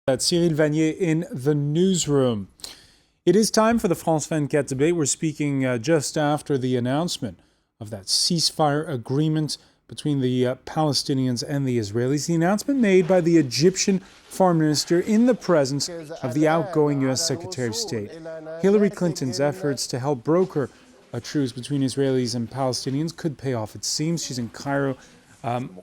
That's Cyril Vanier in the newsroom. It is time for the France 24 debate. We're speaking just after the announcement of that ceasefire agreement between the Palestinians and the Israelis. The announcement made by the Egyptian foreign minister in the presence of the outgoing U.S. Secretary of State. Hillary Clinton's efforts to help broker a truce between Israelis and Palestinians could pay off. It seems she's in Cairo,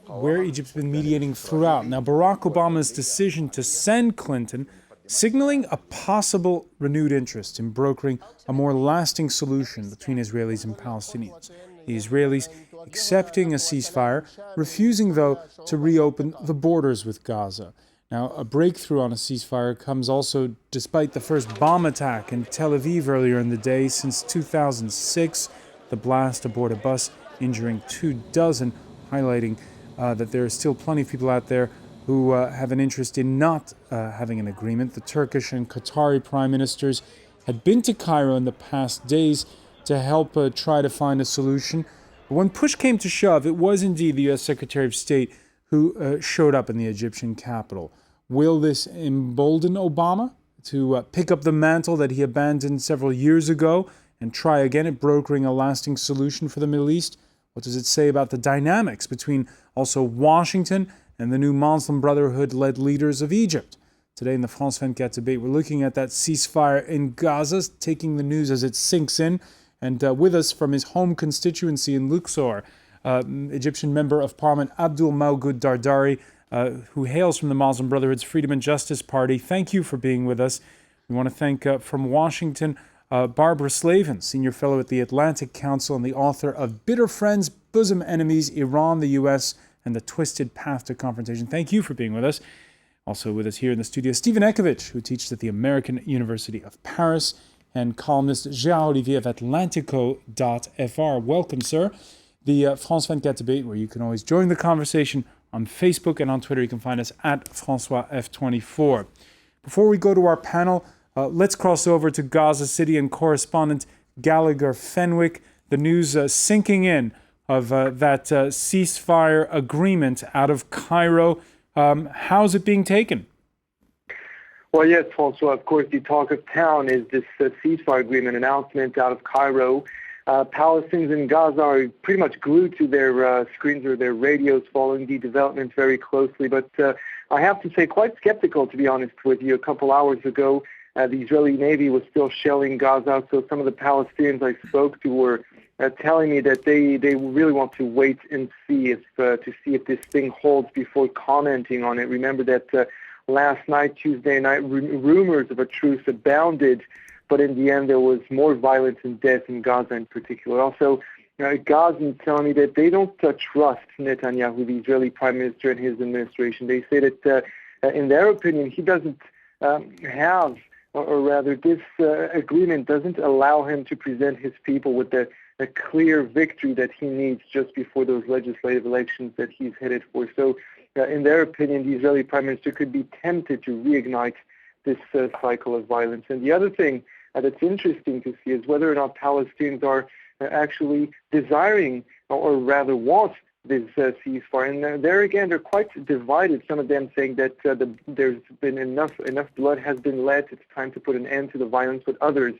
where Egypt's been mediating throughout. Now, Barack Obama's decision to send Clinton, signaling a possible renewed interest in brokering a more lasting solution between Israelis and Palestinians. The Israelis accepting a ceasefire, refusing, though, to reopen the borders with Gaza. Now, a breakthrough on a ceasefire comes also despite the first bomb attack in Tel Aviv earlier in the day since 2006, the blast aboard a bus injuring 24, highlighting that there are still plenty of people out there who have an interest in not having an agreement. The Turkish and Qatari prime ministers had been to Cairo in the past days to help try to find a solution. But when push came to shove, it was indeed the U.S. Secretary of State who showed up in the Egyptian capital. Will this embolden Obama to pick up the mantle that he abandoned several years ago and try again at brokering a lasting solution for the Middle East? What does it say about the dynamics between also Washington and the new Muslim Brotherhood-led leaders of Egypt? Today in the France 24 debate, we're looking at that ceasefire in Gaza, taking the news as it sinks in. And with us from his home constituency in Luxor, Egyptian member of parliament Abdul Mawgoud Dardari, who hails from the Muslim Brotherhood's Freedom and Justice Party. Thank you for being with us. We want to thank from Washington, Barbara Slavin, senior fellow at the Atlantic Council and the author of Bitter Friends, Bosom Enemies, Iran, the U.S., and the Twisted Path to Confrontation. Thank you for being with us. Also with us here in the studio, Stephen Ekovich, who teaches at the American University of Paris, and columnist Gérard-Olivier of Atlantico.fr. Welcome, sir. The France 24 debate, where you can always join the conversation on Facebook and on Twitter. You can find us at FrancoisF24. Before we go to our panel, let's cross over to Gaza City and correspondent Gallagher Fenwick. The news sinking in of that ceasefire agreement out of Cairo. How's it being taken? Well, yes, François, of course, the talk of town is this ceasefire agreement announcement out of Cairo. Palestinians in Gaza are pretty much glued to their screens or their radios, following the developments very closely. But I have to say, quite skeptical, to be honest with you. A couple hours ago, the Israeli Navy was still shelling Gaza, so some of the Palestinians I spoke to were telling me that they really want to wait and see if this thing holds before commenting on it. Remember that last night, Tuesday night, rumors of a truce abounded, but in the end there was more violence and death in Gaza in particular. Also, Gazans telling me that they don't trust Netanyahu, the Israeli prime minister, and his administration. They say that, in their opinion, he doesn't have, or rather this agreement doesn't allow him to present his people with the clear victory that he needs just before those legislative elections that he's headed for. So, in their opinion, the Israeli prime minister could be tempted to reignite this cycle of violence. And the other thing that's interesting to see is whether or not Palestinians are actually desiring, or rather want, this ceasefire. And there again, they're quite divided. Some of them saying that there's been enough blood has been let, it's time to put an end to the violence, but others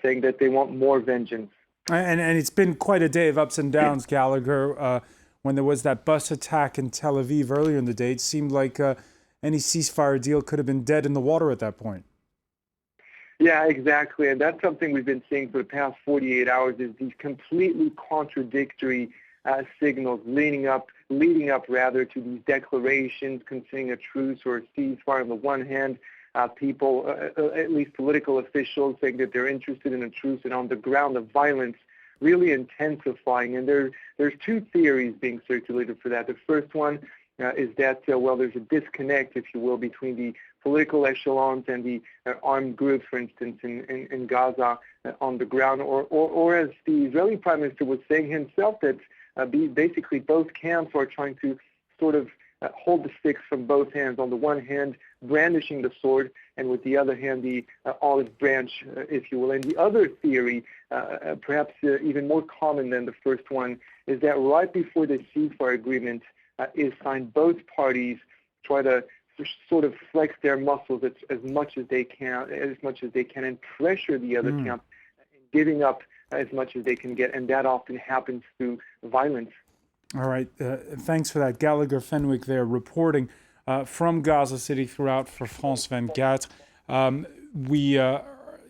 saying that they want more vengeance. And it's been quite a day of ups and downs, Gallagher. When there was that bus attack in Tel Aviv earlier in the day, it seemed like any ceasefire deal could have been dead in the water at that point. Yeah, exactly. And that's something we've been seeing for the past 48 hours, is these completely contradictory signals leading up rather to these declarations concerning a truce or a ceasefire. On the one hand, people, at least political officials, saying that they're interested in a truce, and on the ground, the violence really intensifying. And there's two theories being circulated for that. The first one is that, there's a disconnect, if you will, between the political echelons and the armed groups, for instance, in Gaza on the ground, or as the Israeli prime minister was saying himself, that basically both camps are trying to sort of hold the sticks from both hands. On the one hand, brandishing the sword, and with the other hand, the olive branch, if you will. And the other theory, perhaps even more common than the first one, is that right before the ceasefire agreement is signed, both parties try to sort of flex their muscles as much as they can, and pressure the other camp, giving up as much as they can get, and that often happens through violence. All right, thanks for that. Gallagher Fenwick there reporting from Gaza City throughout for France 24.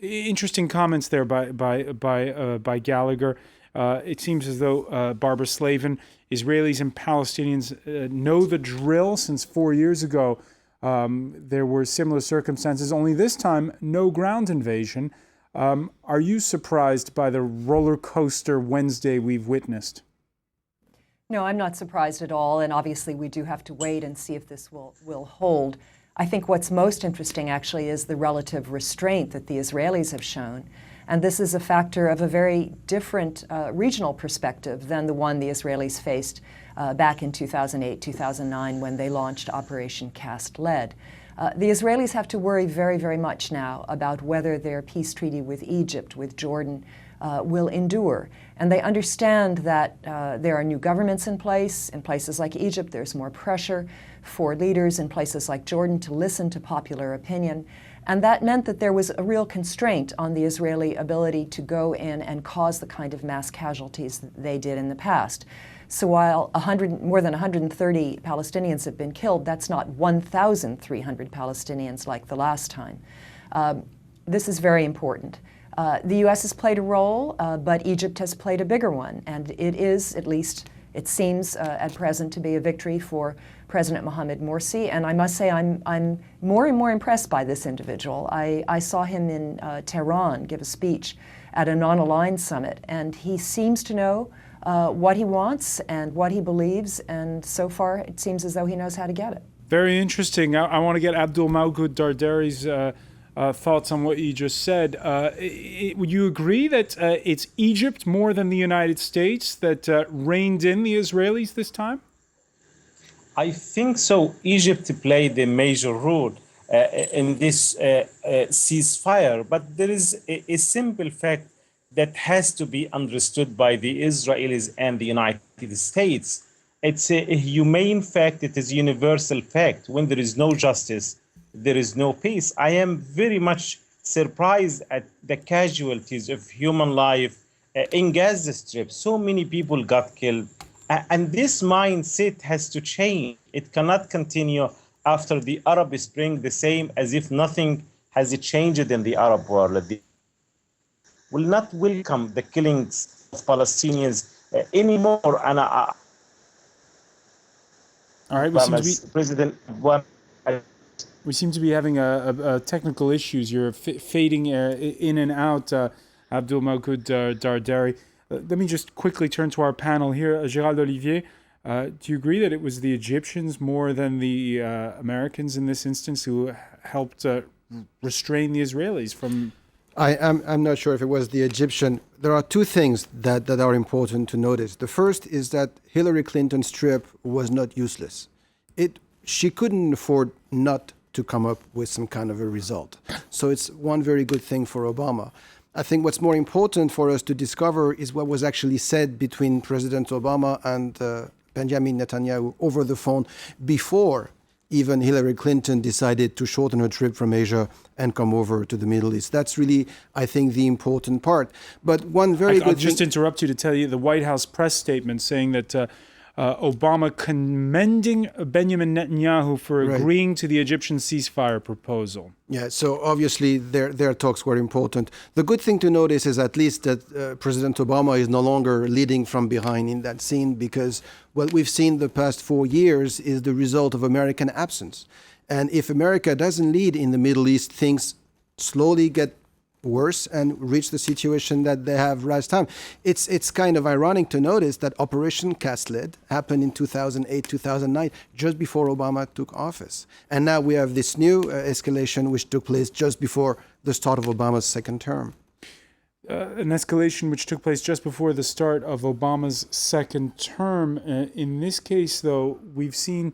Interesting comments there by Gallagher. It seems as though Barbara Slavin, Israelis and Palestinians know the drill. Since 4 years ago, there were similar circumstances. Only this time, no ground invasion. Are you surprised by the roller coaster Wednesday we've witnessed? No, I'm not surprised at all, and obviously we do have to wait and see if this will hold. I think what's most interesting, actually, is the relative restraint that the Israelis have shown, and this is a factor of a very different regional perspective than the one the Israelis faced back in 2008, 2009, when they launched Operation Cast Lead. The Israelis have to worry very, very much now about whether their peace treaty with Egypt, with Jordan, will endure. And they understand that there are new governments in place. In places like Egypt, there's more pressure for leaders in places like Jordan to listen to popular opinion. And that meant that there was a real constraint on the Israeli ability to go in and cause the kind of mass casualties that they did in the past. So while more than 130 Palestinians have been killed, that's not 1,300 Palestinians like the last time. This is very important. The U.S. has played a role, but Egypt has played a bigger one, and it is, at least it seems at present, to be a victory for President Mohamed Morsi. And I must say I'm more and more impressed by this individual. I saw him in Tehran give a speech at a non-aligned summit, and he seems to know what he wants and what he believes, and so far it seems as though he knows how to get it. Very interesting. I want to get Abdul Mawgood Dardari's thoughts on what you just said. Would you agree that it's Egypt more than the United States that reined in the Israelis this time? I think so. Egypt played a major role in this ceasefire, but there is a simple fact that has to be understood by the Israelis and the United States. It's a humane fact. It is a universal fact. When there is no justice, there is no peace. I am very much surprised at the casualties of human life in Gaza Strip. So many people got killed. And this mindset has to change. It cannot continue after the Arab Spring the same as if nothing has changed in the Arab world. They will not welcome the killings of Palestinians anymore. And all right, we seem to be having a technical issues. You're fading in and out, Abdul Mawgood Dardari. Let me just quickly turn to our panel here. Gérald Olivier, do you agree that it was the Egyptians more than the Americans in this instance who helped restrain the Israelis from... I'm not sure if it was the Egyptian. There are two things that are important to notice. The first is that Hillary Clinton's trip was not useless. She couldn't afford not to come up with some kind of a result. So it's one very good thing for Obama. I think what's more important for us to discover is what was actually said between President Obama and Benjamin Netanyahu over the phone before even Hillary Clinton decided to shorten her trip from Asia and come over to the Middle East. That's really, I think, the important part. But one very good I'll just interrupt you to tell you the White House press statement saying that Obama commending Benjamin Netanyahu for agreeing to the Egyptian ceasefire proposal. Yeah, so obviously their talks were important. The good thing to notice is at least that President Obama is no longer leading from behind in that scene, because what we've seen the past 4 years is the result of American absence. And if America doesn't lead in the Middle East, things slowly get worse and reach the situation that they have last time. It's kind of ironic to notice that Operation Cast Lead happened in 2008, 2009, just before Obama took office. And now we have this new escalation which took place just before the start of Obama's second term. An escalation which took place just before the start of Obama's second term. In this case, though, we've seen a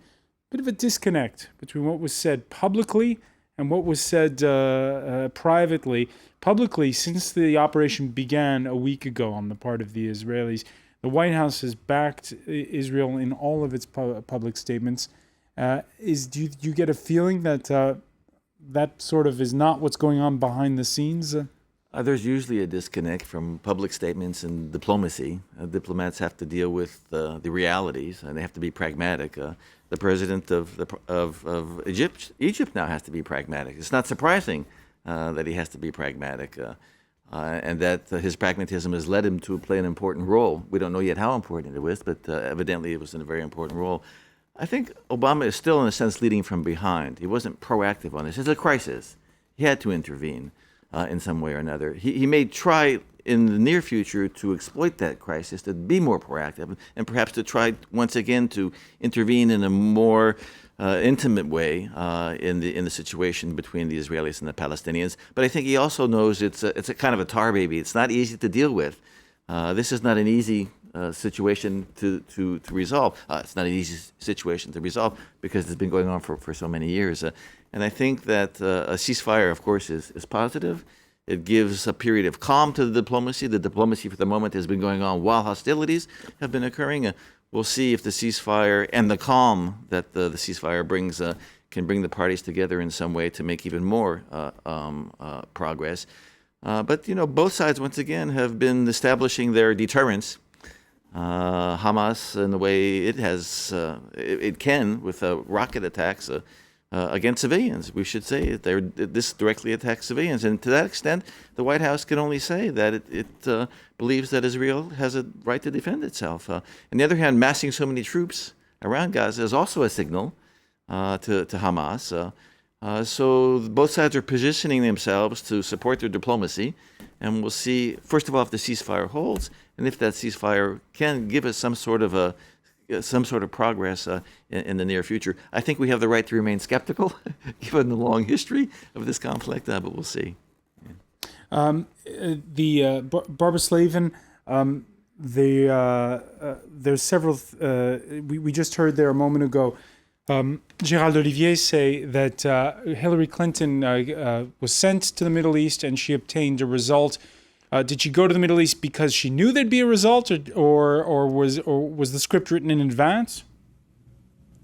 bit of a disconnect between what was said publicly and what was said privately. Publicly, since the operation began a week ago on the part of the Israelis, the White House has backed Israel in all of its public statements. Do you get a feeling that that sort of is not what's going on behind the scenes? There's usually a disconnect from public statements and diplomacy. Diplomats have to deal with the realities, and they have to be pragmatic. The president of Egypt now has to be pragmatic. It's not surprising that he has to be pragmatic, and that his pragmatism has led him to play an important role. We don't know yet how important it was, but evidently it was in a very important role. I think Obama is still, in a sense, leading from behind. He wasn't proactive on this. It's a crisis. He had to intervene in some way or another. He may try in the near future to exploit that crisis, to be more proactive, and perhaps to try once again to intervene in a more intimate way in the situation between the Israelis and the Palestinians. But I think he also knows it's a kind of a tar baby. It's not easy to deal with. This is not an easy situation to resolve. It's not an easy situation to resolve because it's been going on for so many years. And I think that a ceasefire, of course, is positive. It gives a period of calm to the diplomacy. The diplomacy for the moment has been going on while hostilities have been occurring. We'll see if the ceasefire and the calm that the ceasefire brings can bring the parties together in some way to make even more progress. But, both sides, once again, have been establishing their deterrence. Hamas, in the way it has, it can, with rocket attacks against civilians. We should say this directly attacks civilians. And to that extent, the White House can only say that it believes that Israel has a right to defend itself. On the other hand, massing so many troops around Gaza is also a signal to Hamas. So both sides are positioning themselves to support their diplomacy. And we'll see, first of all, if the ceasefire holds, and if that ceasefire can give us some sort of progress in the near future. I think we have the right to remain skeptical, given the long history of this conflict, but we'll see. Barbara Slavin, there's several. We just heard there a moment ago. Gérald Olivier say that Hillary Clinton was sent to the Middle East and she obtained a result. Did she go to the Middle East because she knew there'd be a result, or was the script written in advance?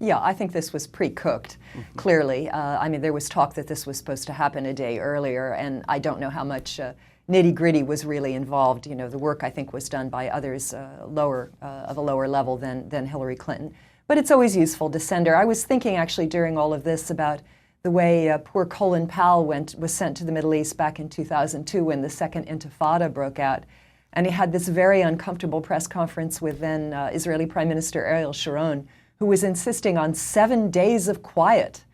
Yeah, I think this was pre-cooked, clearly. There was talk that this was supposed to happen a day earlier, and I don't know how much nitty-gritty was really involved. The work, I think, was done by others of a lower level than Hillary Clinton. But it's always useful to send her. I was thinking, actually, during all of this about the way poor Colin Powell was sent to the Middle East back in 2002 when the second Intifada broke out. And he had this very uncomfortable press conference with then Israeli Prime Minister Ariel Sharon, who was insisting on 7 days of quiet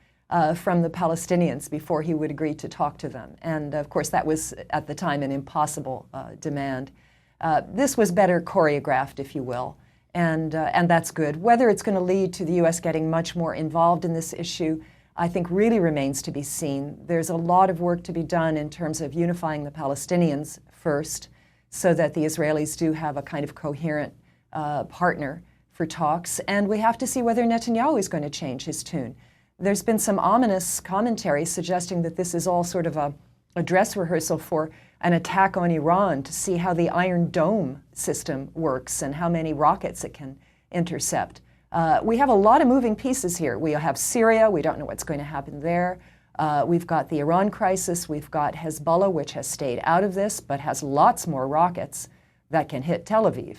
from the Palestinians before he would agree to talk to them. And of course, that was at the time an impossible demand. This was better choreographed, if you will, and that's good. Whether it's going to lead to the U.S. getting much more involved in this issue, I think really remains to be seen. There's a lot of work to be done in terms of unifying the Palestinians first, so that the Israelis do have a kind of coherent partner for talks. And we have to see whether Netanyahu is going to change his tune. There's been some ominous commentary suggesting that this is all sort of a dress rehearsal for an attack on Iran to see how the Iron Dome system works and how many rockets it can intercept. We have a lot of moving pieces here. We have Syria. We don't know what's going to happen there. We've got the Iran crisis. We've got Hezbollah, which has stayed out of this, but has lots more rockets that can hit Tel Aviv.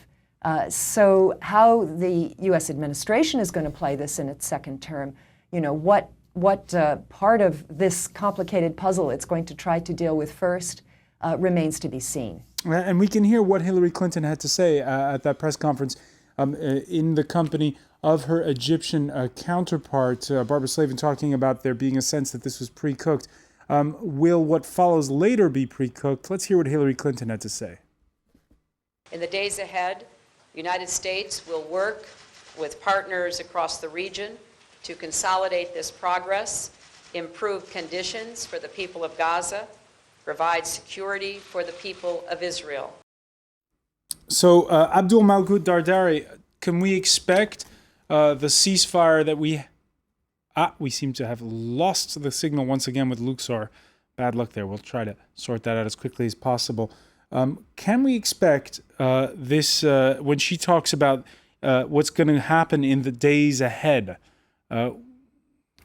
So how the U.S. administration is going to play this in its second term, what part of this complicated puzzle it's going to try to deal with first remains to be seen. And we can hear what Hillary Clinton had to say at that press conference in the company of her Egyptian counterpart, Barbara Slavin, talking about there being a sense that this was pre-cooked. Will what follows later be pre-cooked? Let's hear what Hillary Clinton had to say. In the days ahead, the United States will work with partners across the region to consolidate this progress, improve conditions for the people of Gaza, provide security for the people of Israel. So, Abdul Malgoud Dardari, can we expect the ceasefire that we seem to have lost the signal once again with Luxor. Bad luck there. We'll try to sort that out as quickly as possible. Can we expect this, when she talks about what's going to happen in the days ahead,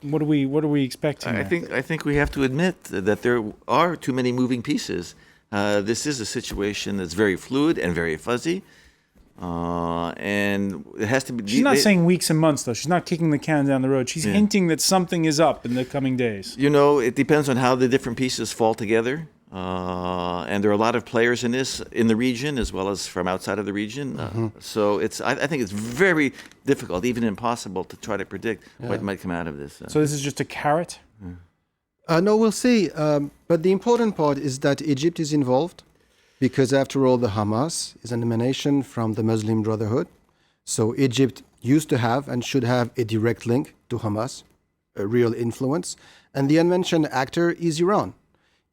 What are we expecting? I think we have to admit that there are too many moving pieces. This is a situation that's very fluid and very fuzzy, and it has to be. She's not saying weeks and months, though. She's not kicking the can down the road. She's hinting that something is up in the coming days. You know, it depends on how the different pieces fall together. And there are a lot of players in this, in the region, as well as from outside of the region. So I think it's very difficult, even impossible, to try to predict what might come out of this. So this is just a carrot? No, we'll see. But the important part is that Egypt is involved because, after all, the Hamas is an emanation from the Muslim Brotherhood. So Egypt used to have and should have a direct link to Hamas, a real influence. And the unmentioned actor is Iran.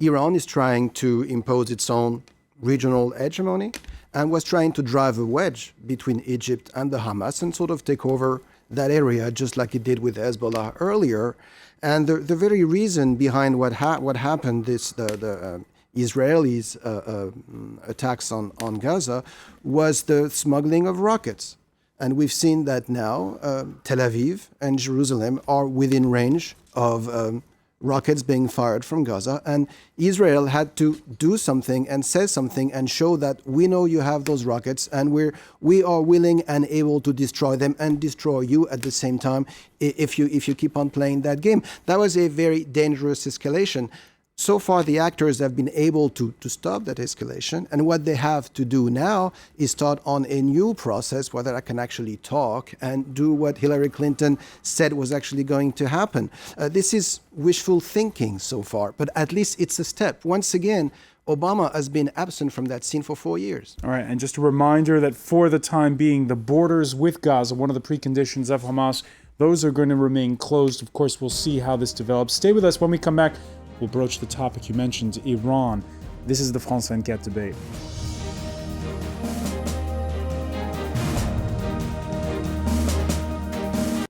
Iran is trying to impose its own regional hegemony and was trying to drive a wedge between Egypt and the Hamas and sort of take over that area, just like it did with Hezbollah earlier. And the very reason behind what happened, the Israelis' attacks on Gaza, was the smuggling of rockets. And we've seen that now Tel Aviv and Jerusalem are within range of rockets being fired from Gaza, and Israel had to do something and say something and show that we know you have those rockets and we are willing and able to destroy them and destroy you at the same time if you keep on playing that game. That was a very dangerous escalation. So far, the actors have been able to stop that escalation, and what they have to do now is start on a new process where they can actually talk and do what Hillary Clinton said was actually going to happen. This is wishful thinking so far, but at least it's a step. Once again, Obama has been absent from that scene for 4 years. All right, and just a reminder that for the time being, the borders with Gaza, one of the preconditions of Hamas, those are going to remain closed. Of course, we'll see how this develops. Stay with us. When we come back, we'll broach the topic you mentioned, Iran. This is the France 24 debate.